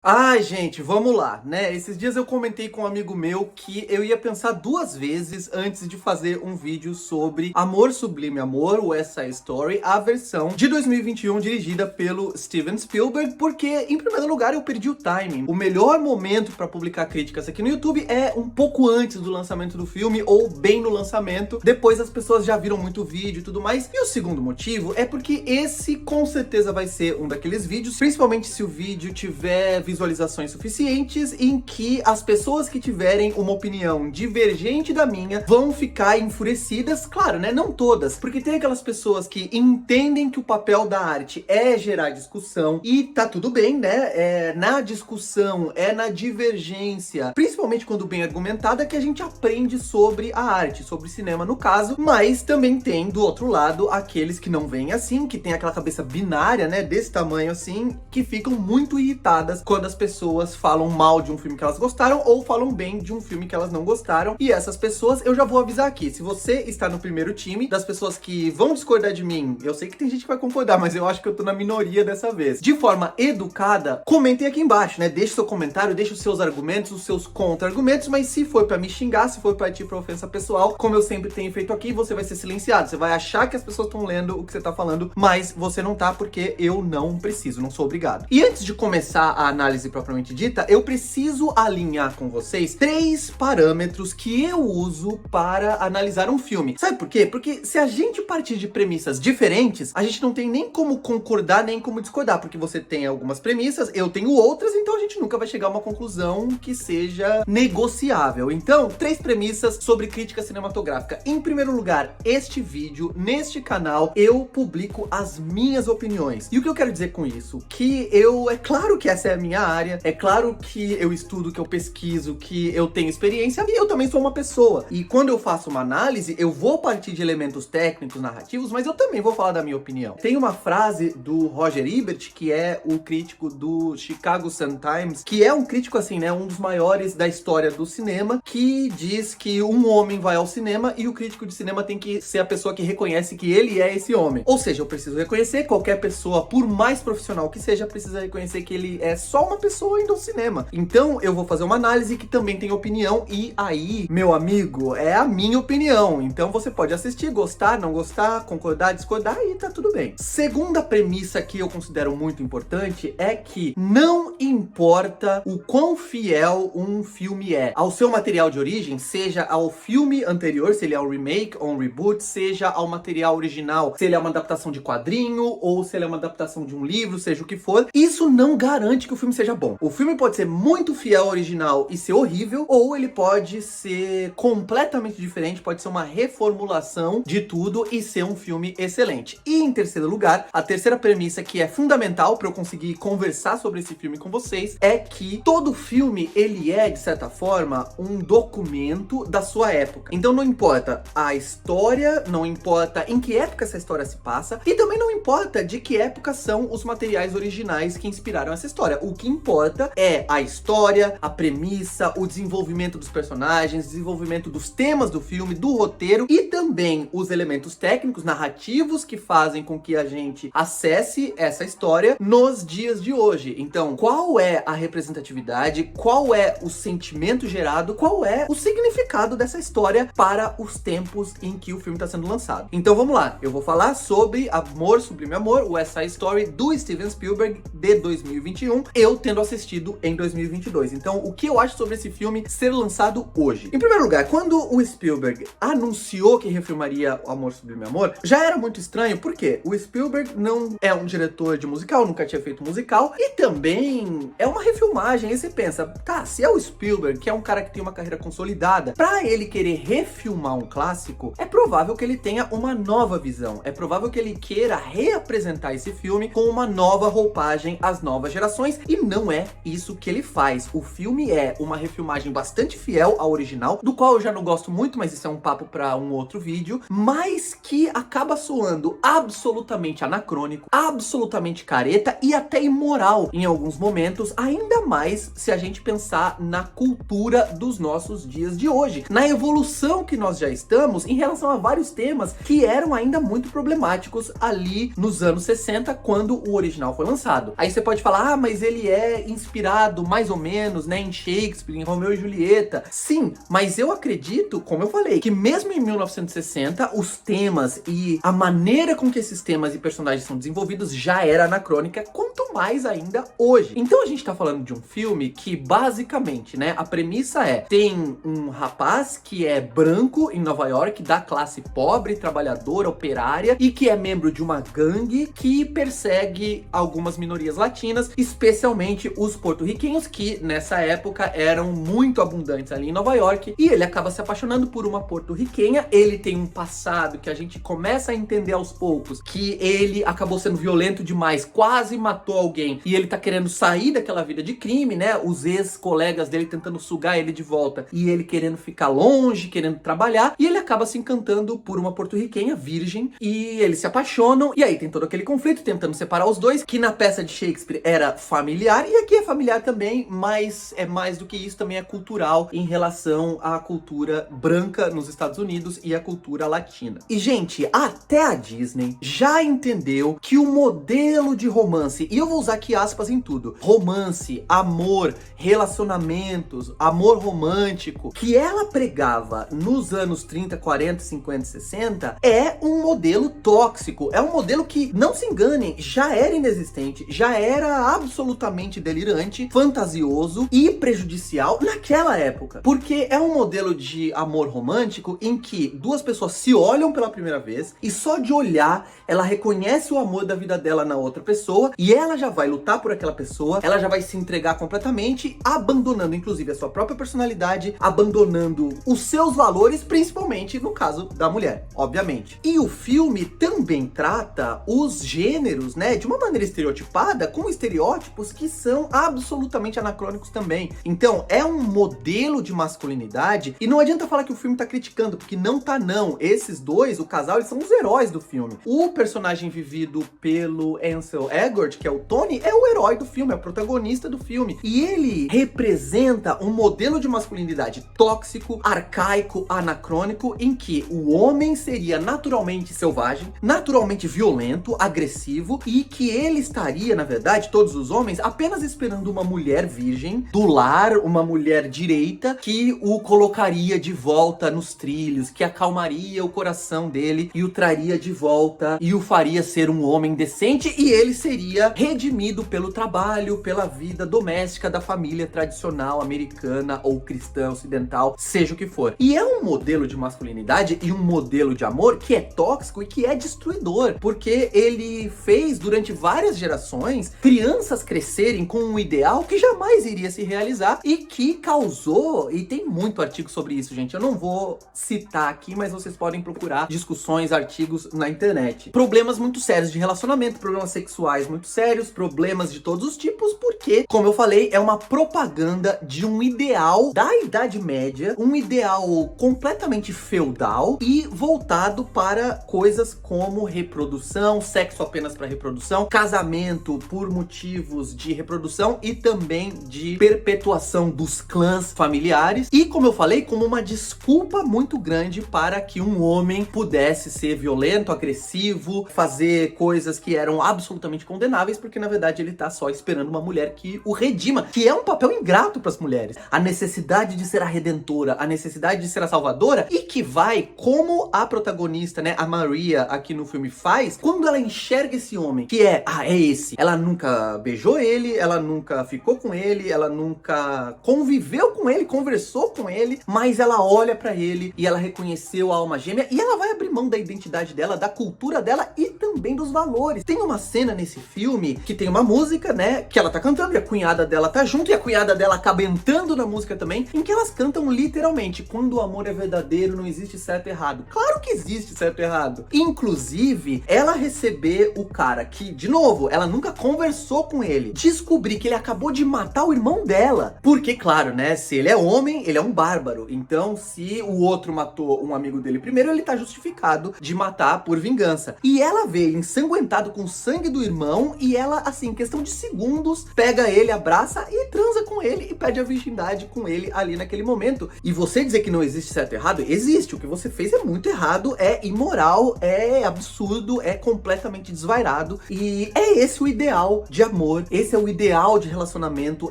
Ai, gente, vamos lá, né? Esses dias eu comentei com um amigo meu que eu ia pensar duas vezes antes de fazer um vídeo sobre Amor Sublime Amor, West Side Story, a versão de 2021 dirigida pelo Steven Spielberg, porque, em primeiro lugar, eu perdi o timing. O melhor momento para publicar críticas aqui no YouTube é um pouco antes do lançamento do filme, ou bem no lançamento, depois as pessoas já viram muito vídeo e tudo mais. E o segundo motivo é porque esse, com certeza, vai ser um daqueles vídeos, principalmente se o vídeo tiver visualizações suficientes, em que as pessoas que tiverem uma opinião divergente da minha vão ficar enfurecidas, claro, né, não todas, porque tem aquelas pessoas que entendem que o papel da arte é gerar discussão, e tá tudo bem, né, na discussão, na divergência, principalmente quando bem argumentada, que a gente aprende sobre a arte, sobre cinema no caso, mas também tem do outro lado aqueles que não veem assim, que tem aquela cabeça binária, né, desse tamanho assim, que ficam muito irritadas quando as pessoas falam mal de um filme que elas gostaram ou falam bem de um filme que elas não gostaram. E essas pessoas, eu já vou avisar aqui, se você está no primeiro time das pessoas que vão discordar de mim, eu sei que tem gente que vai concordar, mas eu acho que eu tô na minoria dessa vez. De forma educada, comentem aqui embaixo, né? Deixe seu comentário, deixe os seus argumentos, os seus contra-argumentos, mas se for pra me xingar, se for pra partir pra ofensa pessoal, como eu sempre tenho feito aqui, você vai ser silenciado. Você vai achar que as pessoas estão lendo o que você tá falando, mas você não tá, porque eu não preciso, não sou obrigado. E antes de começar a análise propriamente dita, eu preciso alinhar com vocês 3 parâmetros que eu uso para analisar um filme. Sabe por quê? Porque se a gente partir de premissas diferentes, a gente não tem nem como concordar, nem como discordar, porque você tem algumas premissas, eu tenho outras, então a gente nunca vai chegar a uma conclusão que seja negociável. Então, 3 premissas sobre crítica cinematográfica. Em primeiro lugar, este vídeo, neste canal, eu publico as minhas opiniões. E o que eu quero dizer com isso? Que é claro que essa é a minha área, é claro que eu estudo, que eu pesquiso, que eu tenho experiência, e eu também sou uma pessoa. E quando eu faço uma análise, eu vou partir de elementos técnicos, narrativos, mas eu também vou falar da minha opinião. Tem uma frase do Roger Ebert, que é o crítico do Chicago Sun-Times, que é um crítico assim, né, um dos maiores da história do cinema, que diz que um homem vai ao cinema e o crítico de cinema tem que ser a pessoa que reconhece que ele é esse homem. Ou seja, eu preciso reconhecer, qualquer pessoa, por mais profissional que seja, precisa reconhecer que ele é só uma pessoa indo ao cinema. Então eu vou fazer uma análise que também tem opinião, e aí, meu amigo, é a minha opinião. Então você pode assistir, gostar, não gostar, concordar, discordar, e tá tudo bem. Segunda premissa que eu considero muito importante é que não importa o quão fiel um filme é ao seu material de origem, seja ao filme anterior, se ele é um remake ou um reboot, seja ao material original, se ele é uma adaptação de quadrinho ou se ele é uma adaptação de um livro, seja o que for, isso não garante que o filme seja bom. O filme pode ser muito fiel ao original e ser horrível, ou ele pode ser completamente diferente, pode ser uma reformulação de tudo e ser um filme excelente. E em terceiro lugar, a terceira premissa que é fundamental para eu conseguir conversar sobre esse filme com vocês é que todo filme, ele é, de certa forma, um documento da sua época. Então não importa a história, não importa em que época essa história se passa, e também não importa de que época são os materiais originais que inspiraram essa história. O que importa é a história, a premissa, o desenvolvimento dos personagens, desenvolvimento dos temas do filme, do roteiro, e também os elementos técnicos, narrativos, que fazem com que a gente acesse essa história nos dias de hoje. Então, qual é a representatividade, qual é o sentimento gerado, qual é o significado dessa história para os tempos em que o filme está sendo lançado. Então vamos lá, eu vou falar sobre Amor Sublime Amor, West Side Story, do Steven Spielberg, de 2021, eu tendo assistido em 2022. Então, o que eu acho sobre esse filme ser lançado hoje? Em primeiro lugar, quando o Spielberg anunciou que refilmaria o Amor Sublime Amor, já era muito estranho, porque o Spielberg não é um diretor de musical, nunca tinha feito musical, e também é uma refilmagem. Aí você pensa, tá, se é o Spielberg, que é um cara que tem uma carreira consolidada, pra ele querer refilmar um clássico, é provável que ele tenha uma nova visão, é provável que ele queira reapresentar esse filme com uma nova roupagem às novas gerações, e não é isso que ele faz. O filme é uma refilmagem bastante fiel ao original, do qual eu já não gosto muito, mas isso é um papo para um outro vídeo, mas que acaba soando absolutamente anacrônico, absolutamente careta e até imoral em alguns momentos, ainda mais se a gente pensar na cultura dos nossos dias de hoje, na evolução que nós já estamos em relação a vários temas que eram ainda muito problemáticos ali nos anos 60, quando o original foi lançado. Aí você pode falar, mas ele é inspirado mais ou menos, né, em Shakespeare, em Romeu e Julieta. Sim, mas eu acredito, como eu falei, que mesmo em 1960, os temas e a maneira com que esses temas e personagens são desenvolvidos já era anacrônica, quanto mais ainda hoje. Então a gente tá falando de um filme que basicamente, né, a premissa é, tem um rapaz que é branco em Nova York, da classe pobre, trabalhadora, operária, e que é membro de uma gangue que persegue algumas minorias latinas, especialmente os porto-riquenhos, que nessa época eram muito abundantes ali em Nova York, e ele acaba se apaixonando por uma porto-riquenha. Ele tem um passado que a gente começa a entender aos poucos, que ele acabou sendo violento demais, quase matou alguém, e ele tá querendo sair daquela vida de crime, né, os ex-colegas dele tentando sugar ele de volta, e ele querendo ficar longe, querendo trabalhar, e ele acaba se encantando por uma porto-riquenha virgem, e eles se apaixonam, e aí tem todo aquele conflito tentando separar os dois, que na peça de Shakespeare era familiar, e aqui é familiar também, mas é mais do que isso, também é cultural em relação à cultura branca nos Estados Unidos e à cultura latina. E gente, até a Disney já entendeu que o modelo de romance, e eu vou usar aqui aspas em tudo, romance, amor, relacionamentos, amor romântico, que ela pregava nos anos 30, 40, 50, 60, é um modelo tóxico, é um modelo que, não se enganem, já era inexistente, já era absolutamente delirante, fantasioso e prejudicial naquela época, porque é um modelo de amor romântico em que duas pessoas se olham pela primeira vez e só de olhar ela reconhece o amor da vida dela na outra pessoa e ela já vai lutar por aquela pessoa, ela já vai se entregar completamente, abandonando inclusive a sua própria personalidade, abandonando os seus valores, principalmente no caso da mulher, obviamente. E o filme também trata os gêneros, né, de uma maneira estereotipada, com estereótipos que são absolutamente anacrônicos também. Então, é um modelo de masculinidade, e não adianta falar que o filme tá criticando, porque não tá não. Esses dois, o casal, eles são os heróis do filme. O personagem vivido pelo Ansel Elgort, que é o Tony, é o herói do filme, é o protagonista do filme. E ele representa um modelo de masculinidade tóxico, arcaico, anacrônico, em que o homem seria naturalmente selvagem, naturalmente violento, agressivo, e que ele estaria, na verdade, todos os homens, apenas esperando uma mulher virgem do lar, uma mulher direita, que o colocaria de volta nos trilhos, que acalmaria o coração dele e o traria de volta e o faria ser um homem decente, e ele seria redimido pelo trabalho, pela vida doméstica da família tradicional americana ou cristã ocidental, seja o que for. E é um modelo de masculinidade e um modelo de amor que é tóxico e que é destruidor, porque ele fez durante várias gerações crianças crescerem com um ideal que jamais iria se realizar e que causou, e tem muito artigo sobre isso, gente, eu não vou citar aqui, mas vocês podem procurar discussões, artigos na internet. Problemas muito sérios de relacionamento, problemas sexuais muito sérios, problemas de todos os tipos, porque, como eu falei, é uma propaganda de um ideal da Idade Média, um ideal completamente feudal e voltado para coisas como reprodução, sexo apenas para reprodução, casamento por motivos de reprodução e também de perpetuação dos clãs familiares, e, como eu falei, como uma desculpa muito grande para que um homem pudesse ser violento, agressivo, fazer coisas que eram absolutamente condenáveis, porque na verdade ele tá só esperando uma mulher que o redima, que é um papel ingrato para as mulheres. A necessidade de ser a redentora, a necessidade de ser a salvadora, e que vai, como a protagonista, né, a Maria aqui no filme faz, quando ela enxerga esse homem, que é esse. Ela nunca beijou ele, ela nunca ficou com ele, ela nunca conviveu com ele, conversou com ele, mas ela olha pra ele e ela reconheceu a alma gêmea e ela vai abrir mão da identidade dela, da cultura dela e também dos valores. Tem uma cena nesse filme que tem uma música, né, que ela tá cantando e a cunhada dela tá junto e a cunhada dela acaba entrando na música também, em que elas cantam literalmente: quando o amor é verdadeiro, não existe certo e errado. Claro que existe certo e errado. Inclusive, ela receber o cara que, de novo, ela nunca conversou com ele, descobrir que ele acabou de matar o irmão dela, porque, claro, né, se ele é homem, ele é um bárbaro, então se o outro matou um amigo dele primeiro, ele tá justificado de matar por vingança. E ela vê ele ensanguentado com o sangue do irmão e ela, assim, em questão de segundos, pega pega ele, abraça e transa com ele e pede a virgindade com ele ali naquele momento. E você dizer que não existe certo e errado, existe. O que você fez é muito errado, é imoral, é absurdo, é completamente desvairado. E é esse o ideal de amor, esse é o ideal de relacionamento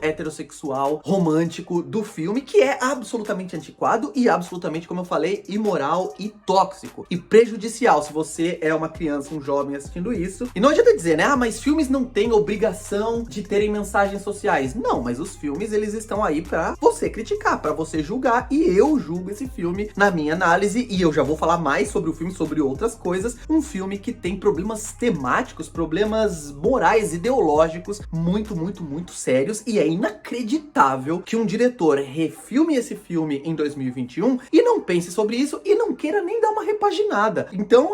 heterossexual, romântico do filme, que é absolutamente antiquado e absolutamente, como eu falei, imoral e tóxico. E prejudicial se você é uma criança, um jovem assistindo isso. E não adianta dizer, né? Ah, mas filmes não têm obrigação de terem mensagens sociais. Não, mas os filmes, eles estão aí pra você criticar, pra você julgar. E eu julgo esse filme na minha análise. E eu já vou falar mais sobre o filme, sobre outras coisas. Um filme que tem problemas temáticos, problemas morais, ideológicos, muito, muito, muito sérios. E é inacreditável que um diretor refilme esse filme em 2021 e não pense sobre isso e não queira nem dar uma repaginada. Então,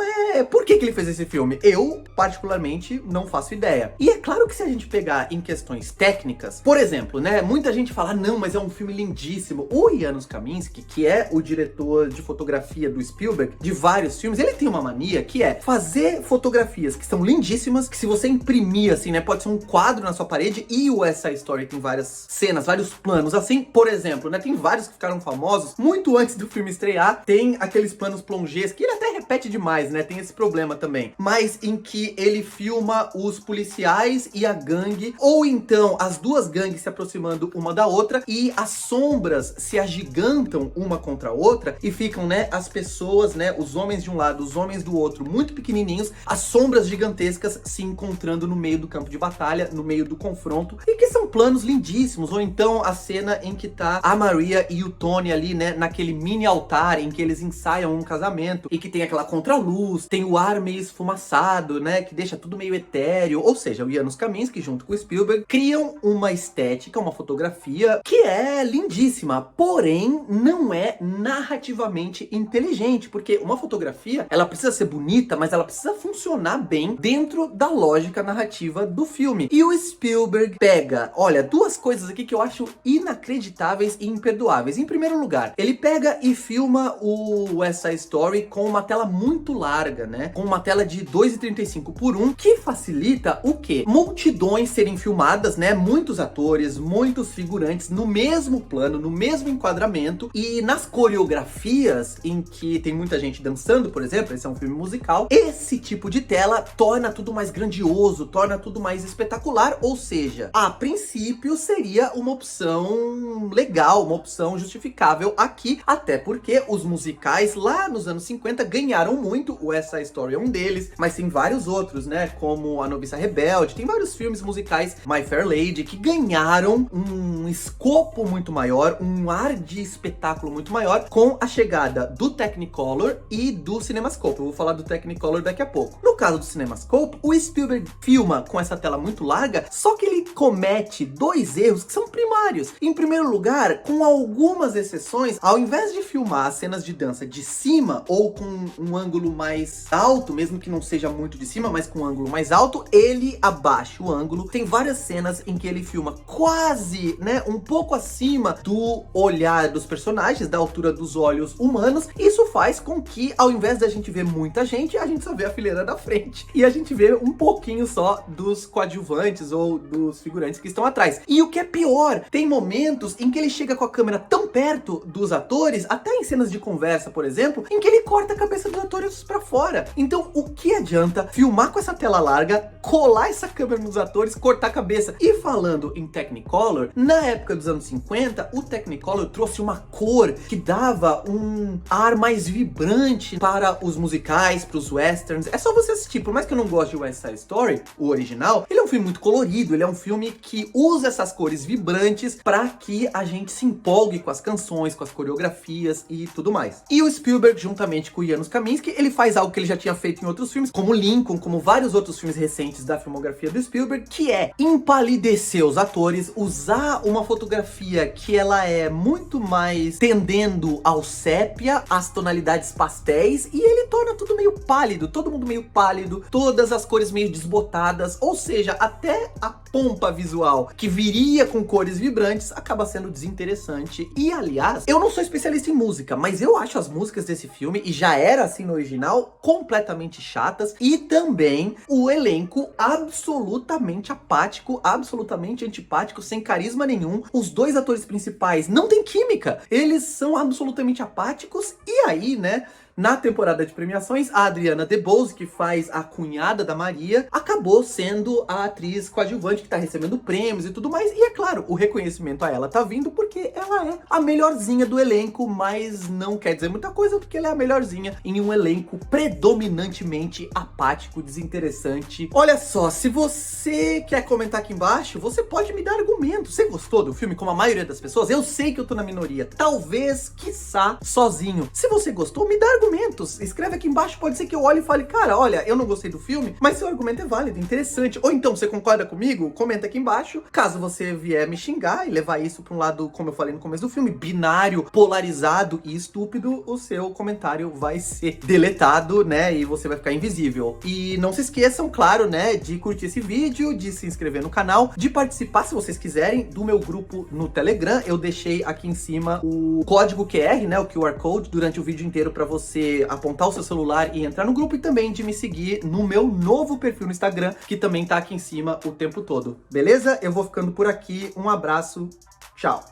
por que ele fez esse filme? Eu, particularmente, não faço ideia. E é claro que se a gente pegar em questões técnicas, por exemplo, né, muita gente fala, não, mas é um filme lindíssimo. O Janusz Kaminski, que é o diretor de fotografia do Spielberg, de vários filmes, ele tem uma mania que é fazer fotografias que são lindíssimas, que se você imprimir, assim, né, pode ser um quadro na sua parede, e o West Side Story tem várias cenas, vários planos, assim, por exemplo, né, tem vários que ficaram famosos, muito antes do filme estrear, tem aqueles planos plongés, que ele até repete demais, né, tem esse problema também, mas em que ele filma os policiais e a gangue, ou então as duas gangues se aproximando uma da outra, e as sombras se agigantam uma contra a outra, e ficam, né, as pessoas, né, os homens de um lado, os homens do outro, muito pequenininhos, as sombras gigantescas se encontrando no meio do campo de batalha, no meio do confronto, e que são planos lindíssimos. Ou então a cena em que tá a Maria e o Tony ali, né, naquele mini altar em que eles ensaiam um casamento, e que tem aquela contraluz, tem o ar meio esfumaçado, né, que deixa tudo meio etéreo. Ou seja, o Janusz Kaminski junto com o Spielberg criam uma estética, uma fotografia que é lindíssima, porém não é narrativamente inteligente, porque uma fotografia, ela precisa ser bonita, mas ela precisa funcionar bem dentro da lógica narrativa do filme. E o Spielberg pega, olha, duas coisas aqui que eu acho inacreditáveis e imperdoáveis. Em primeiro lugar, ele pega e filma o West Side Story com uma tela muito larga, né? Com uma tela de 2,35 por 1, que facilita o quê? Multidões serem filmadas, né? Muitos atores, muitos figurantes no mesmo plano, no mesmo enquadramento, e nas coreografias em que tem muita gente dançando, por exemplo, esse é um filme musical, esse tipo de tela torna tudo mais grandioso, torna tudo mais espetacular, ou seja, a princípio seria uma opção legal, uma opção justificável aqui, até porque os musicais lá nos anos 50 ganharam muito, o West Side Story é um deles, mas tem vários outros, né, como A Noviça Rebelde, tem vários filmes musicais, My Fair Lady, que ganharam um escopo muito maior, um ar de espetáculo muito maior, com a chegada do Technicolor e do CinemaScope. Eu vou falar do Technicolor daqui a pouco. No caso do CinemaScope, o Spielberg filma com essa tela muito larga, só que ele comete dois erros que são primários. Em primeiro lugar, com algumas exceções, ao invés de filmar as cenas de dança de cima ou com um ângulo mais alto, mesmo que não seja muito de cima, mas com um ângulo mais alto, ele abaixa o ângulo. Tem várias cenas em que ele filma quase, né, um pouco acima do olhar dos personagens, da altura dos olhos humanos. Isso faz com que, ao invés da gente ver muita gente, a gente só vê a fileira da frente e a gente vê um pouquinho só dos coadjuvantes ou dos figurantes que estão atrás. E o que é pior, tem momentos em que ele chega com a câmera tão perto dos atores, até em cenas de conversa, por exemplo, em que ele corta a cabeça dos atores pra fora. Então, o que adianta filmar com essa tela larga, colar essa câmera nos atores, cortar a cabeça? E falando em Technicolor, na época dos anos 50, o Technicolor trouxe uma cor que dava um ar mais vibrante para os musicais, para os westerns. É só você assistir, por mais que eu não goste de West Side Story, o original, ele é um filme muito colorido, ele é um filme que usa essas cores vibrantes para que a gente se empolgue com as canções, com as coreografias e tudo mais. E o Spielberg, juntamente com o Janusz Kaminski, ele faz algo que ele já tinha feito em outros filmes, como Lincoln, como vários outros filmes recentes da filmografia do Spielberg, que é empalidecer os atores, usar uma fotografia que ela é muito mais tendendo ao sépia, às tonalidades pastéis, e ele torna tudo meio pálido, todo mundo meio pálido, todas as cores meio desbotadas, ou seja, até a pompa visual que viria com cores vibrantes acaba sendo desinteressante. E, aliás, eu não sou especialista em música, mas eu acho as músicas desse filme, e já era assim no original, completamente chatas. E também o elenco absolutamente apático, absolutamente antipático, sem carisma nenhum. Os dois atores principais não têm química. Eles são absolutamente apáticos. E aí, né, na temporada de premiações, a Adriana DeBose, que faz a cunhada da Maria, acabou sendo a atriz coadjuvante que tá recebendo prêmios e tudo mais. E é claro, o reconhecimento a ela tá vindo porque ela é a melhorzinha do elenco, mas não quer dizer muita coisa porque ela é a melhorzinha em um elenco predominantemente apático, desinteressante. Olha só, se você quer comentar aqui embaixo, você pode me dar argumentos. Você gostou do filme como a maioria das pessoas? Eu sei que eu tô na minoria, talvez, quiçá, sozinho. Se você gostou, me dá argumentos. Escreve aqui embaixo, pode ser que eu olhe e fale, cara, olha, eu não gostei do filme, mas seu argumento é válido, interessante. Ou então, você concorda comigo? Comenta aqui embaixo. Caso você vier me xingar e levar isso pra um lado, como eu falei no começo do filme, binário, polarizado e estúpido, o seu comentário vai ser deletado, né, e você vai ficar invisível. E não se esqueçam, claro, né, de curtir esse vídeo, de se inscrever no canal, de participar, se vocês quiserem, do meu grupo no Telegram. Eu deixei aqui em cima o código QR, né, o QR Code, durante o vídeo inteiro pra você apontar o seu celular e entrar no grupo, e também de me seguir no meu novo perfil no Instagram, que também tá aqui em cima o tempo todo. Beleza? Eu vou ficando por aqui. Um abraço. Tchau.